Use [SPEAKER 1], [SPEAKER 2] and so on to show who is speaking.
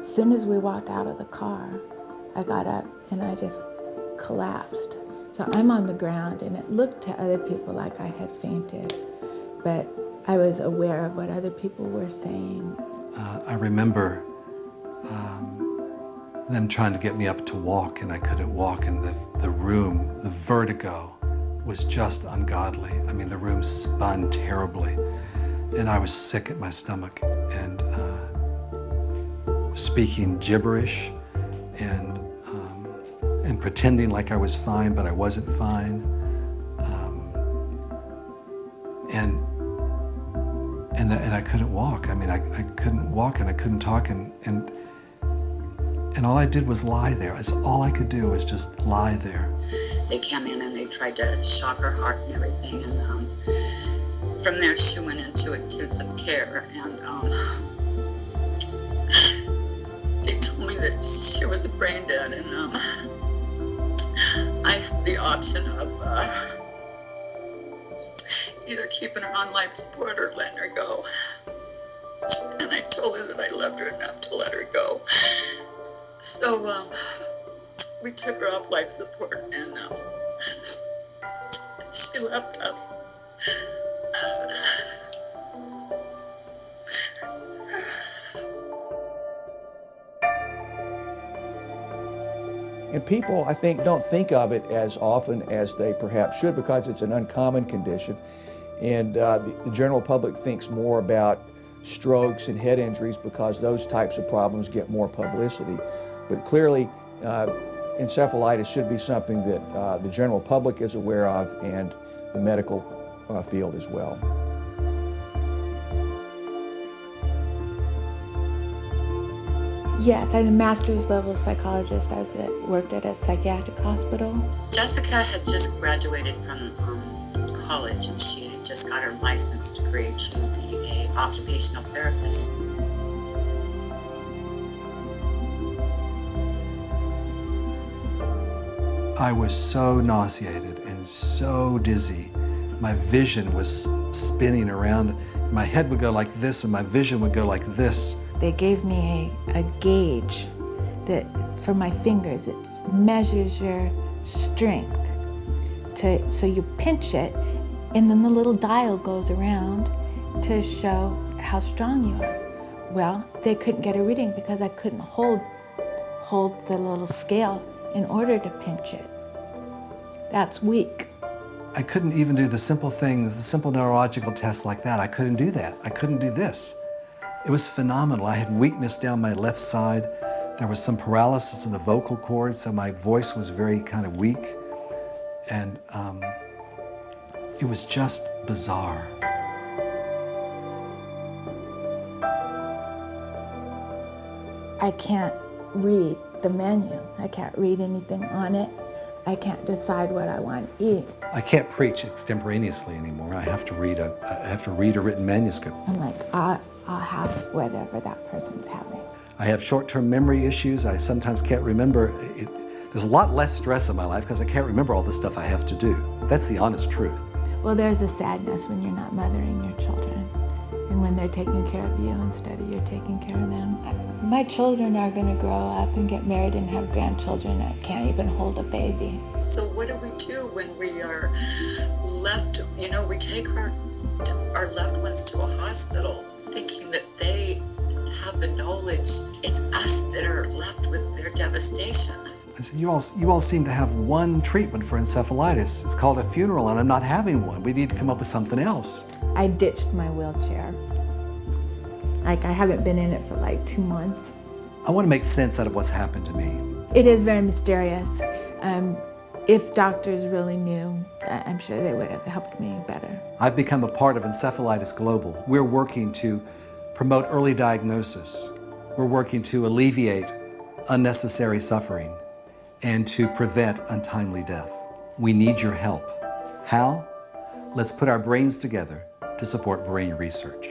[SPEAKER 1] As soon as we walked out of the car, I got up and I just collapsed. So I'm on the ground, and it looked to other people like I had fainted, but I was aware of what other people were saying.
[SPEAKER 2] I remember them trying to get me up to walk, and I couldn't walk, and the room, the vertigo was just ungodly. I mean, the room spun terribly, and I was sick at my stomach, and speaking gibberish, and pretending like I was fine, but I wasn't fine. And I couldn't walk. I mean, I couldn't walk, and I couldn't talk, and all I did was lie there. That's all I could do was just lie there.
[SPEAKER 3] They came in and they tried to shock her heart and everything, and from there she went into intensive care, and they told me that she was brain dead, and I had the option of either keeping her on life support or letting her go. And I told her that I loved her enough to let her go. So we took her off life support, and she left us.
[SPEAKER 4] And people, I think, don't think of it as often as they perhaps should, because it's an uncommon condition. And the general public thinks more about strokes and head injuries because those types of problems get more publicity. But clearly, encephalitis should be something that the general public is aware of, and the medical field as well.
[SPEAKER 1] Yes, I'm a master's level psychologist. I worked at a psychiatric hospital.
[SPEAKER 3] Jessica had just graduated from college, and she had just got her license degree to be an occupational therapist.
[SPEAKER 2] I was so nauseated and so dizzy. My vision was spinning around. My head would go like this, and my vision would go like this.
[SPEAKER 1] They gave me a gauge that, for my fingers, it measures your strength. So you pinch it, and then the little dial goes around to show how strong you are. Well, they couldn't get a reading because I couldn't hold the little scale in order to pinch it. That's weak.
[SPEAKER 2] I couldn't even do the simple things, the simple neurological tests like that. I couldn't do that. I couldn't do this. It was phenomenal. I had weakness down my left side. There was some paralysis in the vocal cord, so my voice was very kind of weak. And it was just bizarre.
[SPEAKER 1] I can't read the menu. I can't read anything on it. I can't decide what I want to eat.
[SPEAKER 2] I can't preach extemporaneously anymore. I have to read a written manuscript.
[SPEAKER 1] I'm like, I'll have whatever that person's having.
[SPEAKER 2] I have short-term memory issues. I sometimes can't remember. There's a lot less stress in my life because I can't remember all the stuff I have to do. That's the honest truth.
[SPEAKER 1] Well, there's a sadness when you're not mothering your children, and when they're taking care of you instead of you taking care of them. My children are going to grow up and get married and have grandchildren. I can't even hold a baby.
[SPEAKER 3] So what do we do when we are left, we take our loved ones to a hospital thinking that they have the knowledge. It's us that are left with their devastation.
[SPEAKER 2] I said, you all seem to have one treatment for encephalitis. It's called a funeral, and I'm not having one. We need to come up with something else.
[SPEAKER 1] I ditched my wheelchair. I haven't been in it for like 2 months.
[SPEAKER 2] I want to make sense out of what's happened to me.
[SPEAKER 1] It is very mysterious. If doctors really knew, I'm sure they would have helped me better.
[SPEAKER 2] I've become a part of Encephalitis Global. We're working to promote early diagnosis. We're working to alleviate unnecessary suffering and to prevent untimely death. We need your help. How? Let's put our brains together to support brain research.